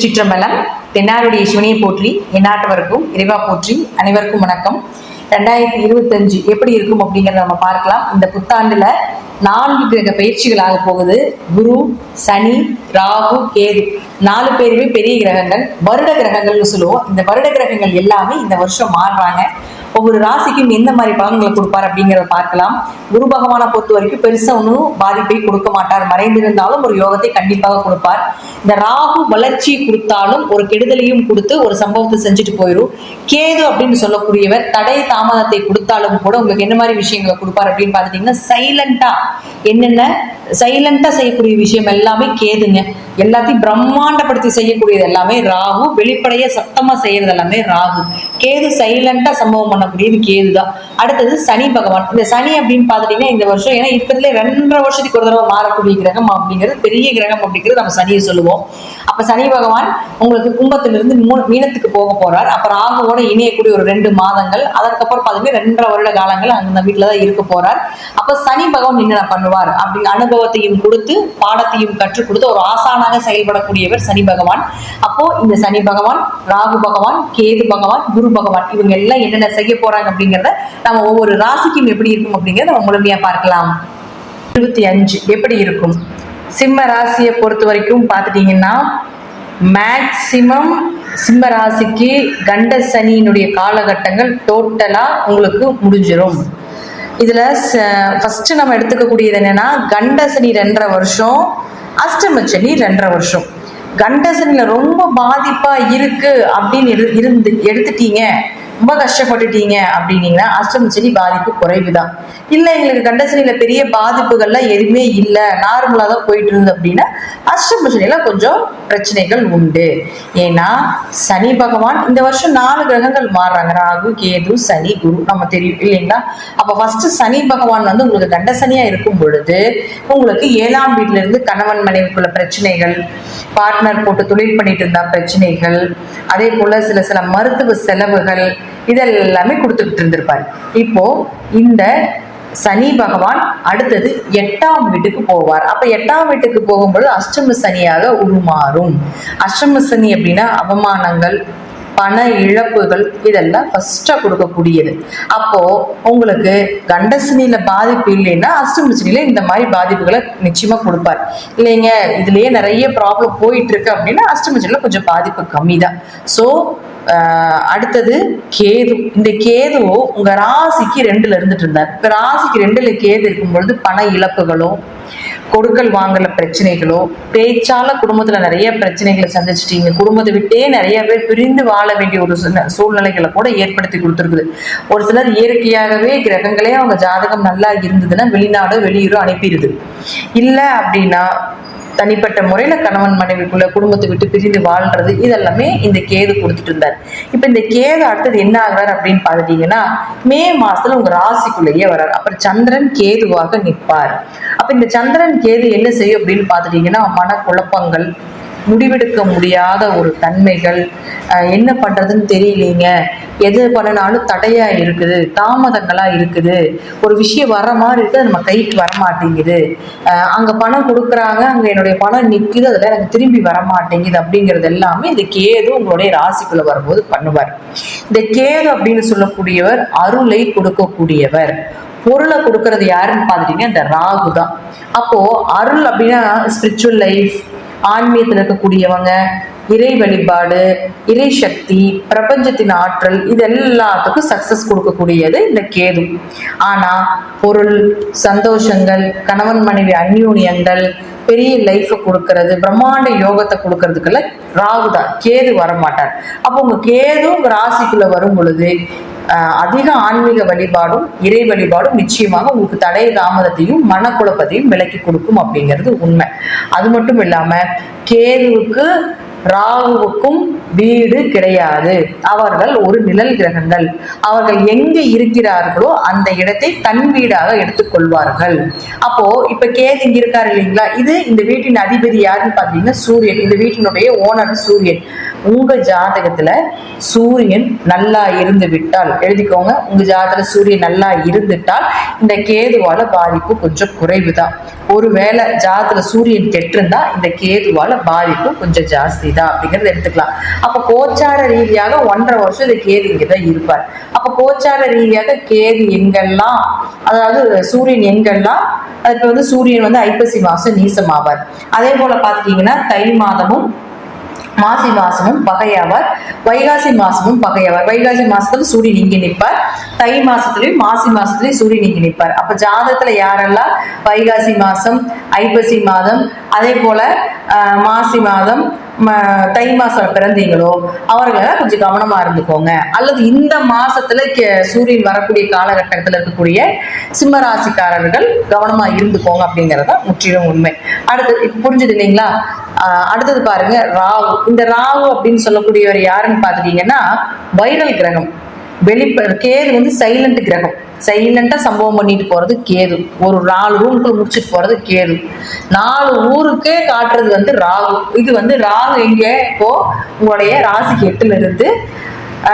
திருச்சிற்றம்பலம். தென்னாருடைய சிவனையை போற்றி, எந்நாட்டவருக்கும் இறைவா போற்றி. அனைவருக்கும் வணக்கம். 2025 எப்படி இருக்கும் அப்படிங்கிறத நம்ம பார்க்கலாம். இந்த புத்தாண்டுல 4 கிரக பயிற்சிகளாக போகுது. குரு, சனி, ராகு, கேது 4 பேருமே பெரிய கிரகங்கள், வருட கிரகங்கள்னு சொல்லுவோம். இந்த வருட கிரகங்கள் எல்லாமே இந்த வருஷம் மாறுறாங்க. ஒவ்வொரு ராசிக்கும் எந்த மாதிரி பலன்களை கொடுப்பார் அப்படிங்கிறத பார்க்கலாம். குரு பகவானை பொறுத்த வரைக்கும் பெருசா ஒன்றும் பாதிப்பை கொடுக்க மாட்டார். மறைந்திருந்தாலும் ஒரு யோகத்தை கண்டிப்பாக கொடுப்பார். இந்த ராகு வளர்ச்சி கொடுத்தாலும் ஒரு கெடுதலையும் கொடுத்து ஒரு சம்பவத்தை செஞ்சுட்டு போயிடும். கேது அப்படின்னு சொல்லக்கூடியவர் தடை தாமதத்தை கொடுத்தாலும் கூட உங்களுக்கு என்ன மாதிரி விஷயங்களை கொடுப்பார் அப்படின்னு பார்த்துட்டீங்கன்னா, சைலண்டா செய்யக்கூடிய விஷயம் எல்லாமே கேதுங்க. எல்லாத்தையும் பிரம்மாண்டப்படுத்தி செய்யக்கூடியது எல்லாமே ராகு. வெளிப்படைய சத்தமா செய்யறது எல்லாமே ராகு. கேது சைலண்டா சம்பவம் பண்ணக்கூடியது கேதுதான். அடுத்தது சனி பகவான். இந்த சனி அப்படின்னு பார்த்துட்டீங்கன்னா இந்த வருஷம், ஏன்னா இருக்கிறதுல 2.5 வருஷத்துக்கு ஒரு தடவை மாறக்கூடிய கிரகம் அப்படிங்கிறது பெரிய கிரகம் அப்படிங்கிறது நம்ம சனியை சொல்லுவோம். அப்ப சனி பகவான் உங்களுக்கு கும்பத்திலிருந்து மீனத்துக்கு போக போறார். அப்ப ராகுவோட இணையக்கூடிய ஒரு 2 மாதங்கள், அதற்கப்புறம் பார்த்தீங்கன்னா 2.5 வருட காலங்கள் அந்த வீட்டுலதான் இருக்க போறார். அப்ப சனி பகவான் என்ன பண்ணுவார் அப்படின்னு அனுபவத்தையும் கொடுத்து பாடத்தையும் கற்றுக் கொடுத்து ஒரு ஆசானாக செயல்படக்கூடியவர் சனி பகவான். அப்போ இந்த சனி பகவான், ராகு பகவான், கேது பகவான், குரு பகவான் இவங்க எல்லாம் என்னென்ன செய்ய போறாங்க அப்படிங்கிறத நம்ம ஒவ்வொரு ராசிக்கும் எப்படி இருக்கும் அப்படிங்கிறத நம்ம முழுமையா பார்க்கலாம். 25 எப்படி இருக்கும்? சிம்ம ராசியை பொறுத்த வரைக்கும் பார்த்துட்டீங்கன்னா, மேக்சிமம் சிம்ம ராசிக்கு கண்ட சனியினுடைய காலகட்டங்கள் டோட்டலா உங்களுக்கு முடிஞ்சிடும். இதுல ஃபர்ஸ்ட் நம்ம எடுத்துக்கக்கூடியது என்னன்னா, கண்ட சனி 2.5 வருஷம், அஷ்டம சனி 2.5 வருஷம். கண்ட சனியில ரொம்ப பாதிப்பா இருக்கு அப்படின்னு எடுத்துட்டீங்க, ரொம்ப கஷ்டப்பட்டுட்டீங்க அப்படின்னீங்கன்னா அஷ்டம சனி பாதிப்பு குறைவுதான். இல்ல எங்களுக்கு கண்ட சனியில பெரிய பாதிப்புகள்லாம் எதுவுமே இல்லை, நார்மலா தான் போயிட்டு இருந்தது அப்படின்னா அஷ்டம சனியில கொஞ்சம் பிரச்சனைகள் உண்டு. ஏன்னா சனி பகவான் இந்த வருஷம் 4 கிரகங்கள் மாறுறாங்க. ராகு, கேது, சனி, குரு நம்ம தெரியும் இல்லைங்களா? அப்ப ஃபர்ஸ்ட் சனி பகவான் வந்து உங்களுக்கு கண்ட சனியா இருக்கும் பொழுது உங்களுக்கு 7ஆம் வீட்டுல இருந்து கணவன் மனைவிக்குள்ள பிரச்சனைகள், பார்ட்னர் போட்டு தொழில் பண்ணிட்டு இருந்தா பிரச்சனைகள், அதே போல சில மருத்துவ செலவுகள் இதெல்லாமே கொடுத்துக்கிட்டு இருந்திருப்பாரு. இப்போ இந்த சனி பகவான் அடுத்தது 8ஆம் வீட்டுக்கு போவார். அப்ப 8ஆம் வீட்டுக்கு போகும்போது அஷ்டம சனியாக உருமாறும். அஷ்டம சனி அப்படின்னா அவமானங்கள், பண இழப்புகள் இதெல்லாம் ஃபர்ஸ்டா கொடுக்கக்கூடியது. அப்போ உங்களுக்கு கண்ட சனியில பாதிப்பு இல்லைன்னா அஷ்டம சனியில இந்த மாதிரி பாதிப்புகளை நிச்சயமா கொடுப்பார். இல்லைங்க இதுலயே நிறைய ப்ராப்ளம் போயிட்டு இருக்கு அப்படின்னா அஷ்டம சனியில கொஞ்சம் பாதிப்பு கம்மி தான். ஸோ அடுத்தது கேது. இந்த கேதுவோ உங்க ராசிக்கு 2ல இருந்துட்டு இருந்தார். இப்ப ராசிக்கு 2ல கேது இருக்கும் பொழுது பண இழப்புகளோ, கொடுக்கல் வாங்கல பிரச்சனைகளோ, பேச்சால குடும்பத்துல நிறைய பிரச்சனைகளை சந்திச்சிட்டீங்க, குடும்பத்தை விட்டே நிறைய பேர் பிரிந்து வாழ வேண்டிய ஒரு சூழ்நிலைகளை கூட ஏற்படுத்தி கொடுத்துருக்குது. ஒரு சிலர் இயற்கையாகவே கிரகங்களே அவங்க ஜாதகம் நல்லா இருந்ததுன்னா வெளிநாடு வெளியூரோ அனுப்பிடுது. இல்லை அப்படின்னா தனிப்பட்ட முறையில கணவன் மனைவிக்குள்ள குடும்பத்தை விட்டு பிரிந்து வாழ்றது இதெல்லாமே இந்த கேது கொடுத்துட்டு இருந்தார். இப்ப இந்த கேது அடுத்தது என்ன ஆகுறாரு அப்படின்னு பாத்துட்டீங்கன்னா, மே மாசத்துல உங்க ராசிக்குள்ளேயே வர்றாரு. அப்புறம் சந்திரன் கேதுவாக நிற்பார். அப்ப இந்த சந்திரன் கேது என்ன செய்யும் அப்படின்னு பாத்துட்டீங்கன்னா, மனக்குழப்பங்கள், முடிவெடுக்க முடியாத ஒரு தன்மைகள், என்ன பண்றதுன்னு தெரியலீங்க, எது பண்ணினாலும் தடையா இருக்குது, தாமதங்களா இருக்குது, ஒரு விஷயம் வர மாதிரி இருக்கு, நம்ம கைக்கு வரமாட்டேங்குது, அங்க பணம் கொடுக்குறாங்க, அங்க என்னுடைய பணம் நிற்குது, அதுல எனக்கு திரும்பி வரமாட்டேங்குது அப்படிங்கிறது எல்லாமே இந்த கேது உங்களுடைய ராசிக்குள்ள வரும்போது பண்ணுவார். இந்த கேது அப்படின்னு சொல்லக்கூடியவர் அருளை கொடுக்கக்கூடியவர். பொருளை கொடுக்கறது யாருன்னு பார்த்துட்டீங்கன்னா இந்த ராகு தான். அப்போ அருள் அப்படின்னா ஸ்பிரிச்சுவல் லைஃப், ஆன்மீகத்தில் இருக்கக்கூடியவங்க, இறை வழிபாடு, இறை சக்தி, பிரபஞ்சத்தின் ஆற்றல் இது எல்லாத்துக்கும் சக்சஸ் கொடுக்கக்கூடியது இந்த கேது. ஆனா பொருள், சந்தோஷங்கள், கணவன் மனைவி அந்யோன்யங்கள், பெரிய லைஃபை கொடுக்கறது, பிரம்மாண்ட யோகத்தை கொடுக்கறதுக்கெல்லாம் ராகு தான், கேது வரமாட்டார். அப்போ உங்க கேது உங்க ராசிக்குள்ள வரும் பொழுது அதிக ஆன்மீக வழிபாடும் இறை வழிபாடும் நிச்சயமாக உங்களுக்கு தடை தாமதத்தையும் மனக்குழப்பத்தையும் விலக்கி கொடுக்கும் அப்படிங்கிறது உண்மை. அது மட்டும் இல்லாம கேதுவுக்கு ராகுவுக்கும் வீடு கிடையாது. அவர்கள் ஒரு நிழல் கிரகங்கள். அவர்கள் எங்க இருக்கிறார்களோ அந்த இடத்தை தன் வீடாக எடுத்துக்கொள்வார்கள். அப்போ இப்ப கேது இங்க இருக்காரு இல்லைங்களா, இது இந்த வீட்டின் அதிபதி யாருன்னு பாத்தீங்கன்னா சூரியன். இந்த வீட்டினுடைய ஓனர் சூரியன். உங்க ஜாதகத்துல சூரியன் நல்லா இருந்து விட்டால், எழுதிக்கோங்க, உங்க ஜாதகத்துல சூரியன் நல்லா இருந்துட்டால் இந்த கேதுவால பாதிப்பு கொஞ்சம் குறைவுதான். ஒருவேளை ஜாதகத்துல சூரியன் கெட்டிருந்தா இந்த கேதுவால பாதிப்பு கொஞ்சம் ஜாஸ்தி தான் அப்படிங்கறத எடுத்துக்கலாம். அப்ப கோச்சார ரீதியாக 1.5 வருஷம் இந்த கேது இங்கதான் இருப்பார். அப்ப கோச்சார ரீதியாக கேது எங்கெல்லாம், அதாவது சூரியன் எங்கெல்லாம், அதுக்கு சூரியன் ஐப்பசி மாசம் நீசமாவார். அதே போல பாத்துட்டீங்கன்னா தை மாதமும் மாசி மாசமும் பகையாவார், வைகாசி மாசமும் பகையாவார். வைகாசி மாசத்துல சூரியன் இங்க நிற்பார், தை மாசத்துலயும் மாசி மாசத்துலயும் சூரியன் இங்க நிற்பார். அப்ப ஜாதகத்துல யாரெல்லாம் வைகாசி மாசம், ஐப்பசி மாதம், அதே போல மாசி மாதம், தை மாசம் பிறந்தீங்களோ அவர்களெல்லாம் கொஞ்சம் கவனமா இருந்துக்கோங்க. அல்லது இந்த மாசத்துல சூரியன் வரக்கூடிய காலகட்டத்தில் இருக்கக்கூடிய சிம்ம ராசிக்காரர்கள் கவனமா இருந்துக்கோங்க அப்படிங்கறத முற்றிலும் உண்மை. அடுத்தது புரிஞ்சுது இல்லைங்களா? அடுத்தது பாருங்க ராகு. இந்த ராகு அப்படின்னு சொல்லக்கூடியவர் யாருன்னு பாத்துட்டீங்கன்னா வைரல் கிரகம். கேது சைலண்ட் கிரகம். சைலண்டா சம்பவம் பண்ணிட்டு போறது கேது. ஒரு 4 ரூமுக்குள்ள முடிச்சுட்டு போறது கேது. 4 ஊருக்கே காட்டுறது ராகு. இது ராகு எங்க இப்போ உங்களுடைய ராசிக்கு 8ல இருந்து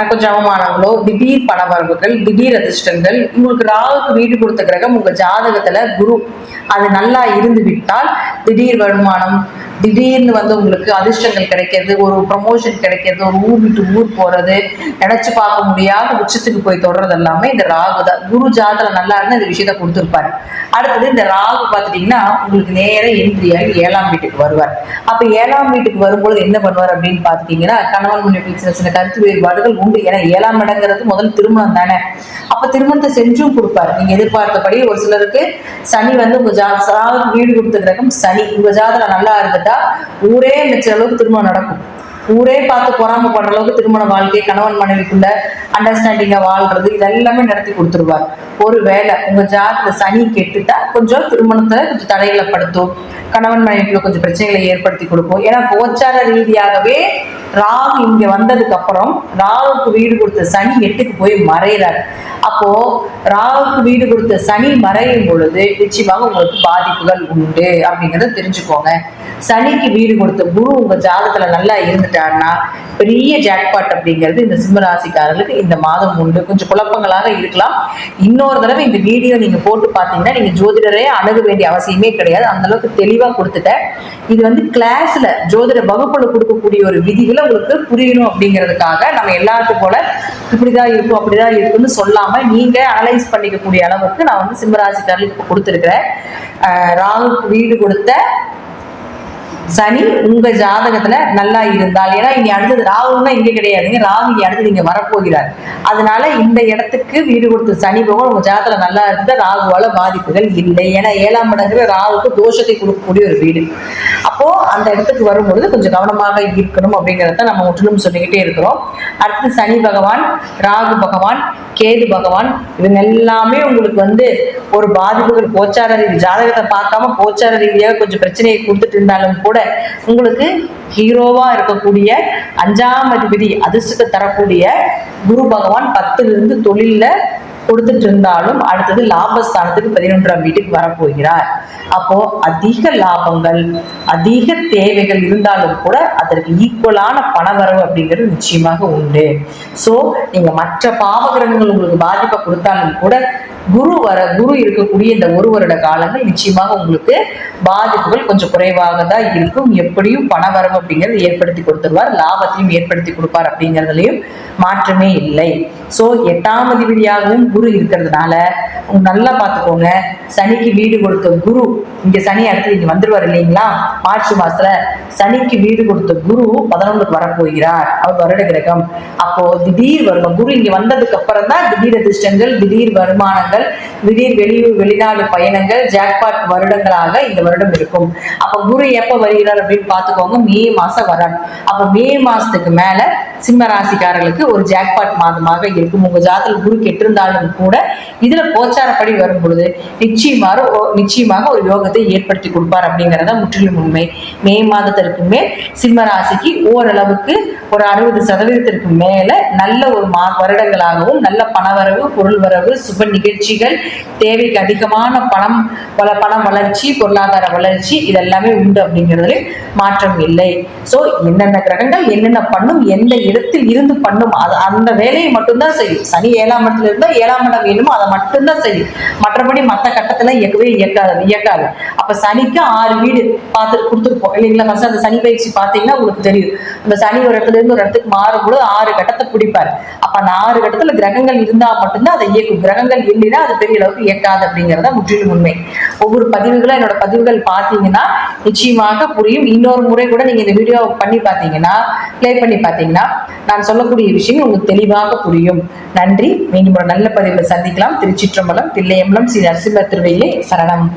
கொஞ்சம் அவமானங்களோ, திடீர் பணவரவுகள், திடீர் அதிர்ஷ்டங்கள். உங்களுக்கு ராகுக்கு வீடு கொடுத்த கிரகம் உங்க ஜாதகத்துல குரு. அது நல்லா இருந்து விட்டால் திடீர் வருமானம், திடீர்னு உங்களுக்கு அதிர்ஷ்டங்கள் கிடைக்கிறது, ஒரு ப்ரமோஷன் கிடைக்கிறது, ஒரு ஊர் விட்டு ஊர் போறது, நினைச்சு பார்க்க முடியாத உச்சத்துக்கு போய் தொடர்றது எல்லாமே இந்த ராகு தான். குரு ஜாதகம் நல்லா இருந்தா இந்த விஷயத்த கொடுத்துருப்பாரு. அடுத்தது இந்த ராகு பார்த்துட்டீங்கன்னா உங்களுக்கு நேரம் எந்திரியாகி 7ஆம் வீட்டுக்கு வருவார். அப்ப 7ஆம் வீட்டுக்கு வரும்போது என்ன பண்ணுவார் அப்படின்னு பாத்துட்டீங்கன்னா கணவன் மனைவி சின்ன சின்ன கருத்து வேறுபாடுகள் உண்டு. ஏன்னா 7ஆம் இடங்கிறது முதல் திருமணம் தானே. அப்ப திருமணத்தை செஞ்சும் கொடுப்பாரு. நீங்க எதிர்பார்த்தபடி ஒரு சிலருக்கு சனி உங்க ஜாதகம் வீடு கொடுத்த கிரகம் சனி. உங்க ஜாதகம் நல்லா இருந்துட்டா ஊரே நினைச்ச அளவுக்கு திருமணம் நடக்கும். ஊரே பார்த்து பொறாமப்படுற அளவுக்கு திருமண வாழ்க்கை, கணவன் மனைவிக்குள்ள அண்டர்ஸ்டாண்டிங்கா வாழ்றது, இதெல்லாமே நடத்தி கொடுத்துருவார். ஒருவேளை உங்க ஜாதகத்துல சனி கெட்டுட்டா கொஞ்சம் திருமணத்துல கொஞ்சம் தடைகளை படுத்தும், கணவன் மனைவிக்குள்ள கொஞ்சம் பிரச்சனைகளை ஏற்படுத்தி கொடுக்கும். ஏன்னா கோச்சார ரீதியாகவே ராகு இங்க வந்ததுக்கு அப்புறம் ராகுக்கு வீடு கொடுத்த சனி 8க்கு போய் மறைகிறார். அப்போ ராகுக்கு வீடு கொடுத்த சனி மறையும் பொழுது நிச்சயமாக உங்களுக்கு பாதிப்புகள் உண்டு அப்படிங்கிறத தெரிஞ்சுக்கோங்க. சனிக்கு வீடு கொடுத்த குரு உங்க ஜாதகத்துல நல்லா இருந்துட்டாருன்னா பெரிய ஜாக்பாட் அப்படிங்கிறது இந்த சிம்மராசிக்காரர்களுக்கு இந்த மாதம் உண்டு. கொஞ்சம் குழப்பங்களாக இருக்கலாம். இன்னொரு தடவை இந்த வீடியோ நீங்க போட்டு பார்த்தீங்கன்னா நீங்க ஜோதிடரே அணுக வேண்டிய அவசியமே கிடையாது. அந்த அளவுக்கு தெளிவா கொடுத்துட்டேன். இது கிளாஸ்ல ஜோதிட வகுப்புல கொடுக்கக்கூடிய ஒரு விதிகளை உங்களுக்கு புரியணும் அப்படிங்கிறதுக்காக நம்ம எல்லாத்துக்கும் போல இப்படிதான் இருக்கும் அப்படிதான் இருக்குன்னு சொல்லாம நீங்க அனலைஸ் பண்ணிக்கக்கூடிய அளவுக்கு நான் சிம்மராசிக்காரர்களுக்கு கொடுத்துருக்கிறேன். ராகுக்கு வீடு கொடுத்த சனி உங்க ஜாதகத்துல நல்லா இருந்தால், ஏன்னா இனி அடுத்தது ராகுன்னா இங்க கிடையாதுங்க, ராகு இங்க அடுத்தது இங்க வரப்போகிறார். அதனால இந்த இடத்துக்கு வீடு கொடுத்த சனி போக உங்க ஜாதகத்துல நல்லா இருந்தா ராகுவால பாதிப்புகள் இல்லை. ஏன்னா 7ஆம் இடங்கிற ராகுக்கு தோஷத்தை கொடுக்கக்கூடிய ஒரு வீடு. அப்போ அந்த இடத்துக்கு வரும்பொழுது கொஞ்சம் கவனமாக இருக்கணும் அப்படிங்கிறத நம்ம முற்றிலும் சொல்லிக்கிட்டே இருக்கிறோம். அடுத்து சனி பகவான், ராகு பகவான், கேது பகவான், இவங்க எல்லாமே உங்களுக்கு ஒரு பாதிப்புகள் கோச்சார ரீதி ஜாதகத்தை பார்க்காம கோச்சார ரீதியாக கொஞ்சம் பிரச்சனையை கொடுத்துட்டு இருந்தாலும் கூட உங்களுக்கு ஹீரோவா இருக்கக்கூடிய 5ஆம் அதிபதி அதிர்ஷ்டத்தை தரக்கூடிய குரு பகவான் 10ல இருந்து தொழில கொடுத்துட்டு இருந்தாலும் அடுத்தது லாபஸ்தானத்துக்கு 11ஆம் வீட்டுக்கு வரப்போகிறார். அப்போ அதிக லாபங்கள், அதிக தேவைகள் இருந்தாலும் கூட அதற்கு ஈக்குவலான பணவரவு அப்படிங்கிறது நிச்சயமாக உண்டு. சோ நீங்க மற்ற பாவகிரகங்கள் உங்களுக்கு பாதிப்பை கொடுத்தாலும் கூட குரு இருக்கக்கூடிய இந்த 1 வருட காலங்கள் நிச்சயமாக உங்களுக்கு பாதிப்புகள் கொஞ்சம் குறைவாக தான் இருக்கும். எப்படியும் பணவரவு அப்படிங்கிறது ஏற்படுத்தி கொடுத்துருவார், லாபத்தையும் ஏற்படுத்தி கொடுப்பார் அப்படிங்கிறதுலையும் மாற்றமே இல்லை. சோ 8ஆம் அதிபதியாகவும் குரு இருக்கிறதுனால நல்லா பார்த்துக்கோங்க. சனிக்கு வீடு கொடுத்த குரு இங்க சனி அடுத்து இங்க வந்துருவார் இல்லைங்களா? மார்ச் மாசத்துல சனிக்கு வீடு கொடுத்த குரு 11க்கு வரப்போகிறார். அவர் வருட கிரகம். அப்போ திடீர் வருடம் குரு இங்க வந்ததுக்கு அப்புறம் தான் திடீர் அதிர்ஷ்டங்கள், திடீர் வருமானங்கள், திடீர் வெளிநாடு பயணங்கள், ஜாக்பாட் வருடங்களாக இந்த வருடம் இருக்கும். அப்ப குரு எப்ப வருகிறார் அப்படின்னு பாத்துக்கோங்க, மே மாசம் வரார். அப்ப மே மாசத்துக்கு மேல சிம்ம ராசிக்காரர்களுக்கு ஒரு ஜாக்பாட் மாதமாக இருக்கும். உங்க ஜாதகத்தில் குரு கெட்டிருந்தாலும் கூட இதுல கோச்சாரப்படி வரும் பொழுது நிச்சயமாக ஒரு யோகத்தை ஏற்படுத்தி கொடுப்பார் அப்படிங்கறத முற்றிலும் உண்மை. மே மாதத்திற்கு சிம்ம ராசிக்கு ஓரளவுக்கு ஒரு 60% மேல நல்ல ஒரு வருடங்களாகவும் நல்ல பணவரவு, பொருள் வரவு, சுப நிகழ்ச்சிகள், தேவைக்கு அதிகமான பணம் வளர்ச்சி, பொருளாதார வளர்ச்சி இதெல்லாமே உண்டு அப்படிங்கிறதுல மாற்றம் இல்லை. சோ என்னென்ன கிரகங்கள் என்னென்ன பண்ணும், எந்த இடத்தில் இருந்து பண்ணும், அந்த வேலையை மட்டும்தான் செய்யும். சனி 7ஆம் இடத்துல இருந்தா 7ஆம் இடம் வேணுமோ அதை மட்டும்தான் செய்யும். மற்றபடி மற்ற கட்டத்துல இயக்காது. அப்ப சனிக்கு 6 வீடு பார்த்து கொடுத்துருப்போம் இல்லைங்களா? ஃபர்ஸ்ட் அந்த சனி பயிற்சி பார்த்தீங்கன்னா உங்களுக்கு தெரியும். அந்த சனி ஒரு இடத்துல இருந்து ஒரு இடத்துக்கு மாறும்போது 6 கட்டத்தை பிடிப்பாரு. அப்ப அந்த 6 கட்டத்துல கிரகங்கள் இருந்தா மட்டும்தான் அதை இயக்கும். கிரகங்கள் இல்லைன்னா அது பெரிய அளவுக்கு இயக்காது அப்படிங்கறத முற்றிலும் உண்மை. ஒவ்வொரு பதிவுகளும் என்னோட பதிவுகள் பார்த்தீங்கன்னா நிச்சயமாக புரியும். இன்னொரு முறை கூட நீங்க இந்த வீடியோ பண்ணி பார்த்தீங்கன்னா, பிளே பண்ணி பார்த்தீங்கன்னா நான் சொல்லக்கூடிய விஷயம் உங்களுக்கு தெளிவாக புரியும். நன்றி. மீண்டும் ஒரு நல்ல பதிவில் சந்திக்கலாம். திருச்சிற்றம்பலம், தில்லையம்பலம், ஸ்ரீ நரசிம்ம திருவையிலே சரணம்.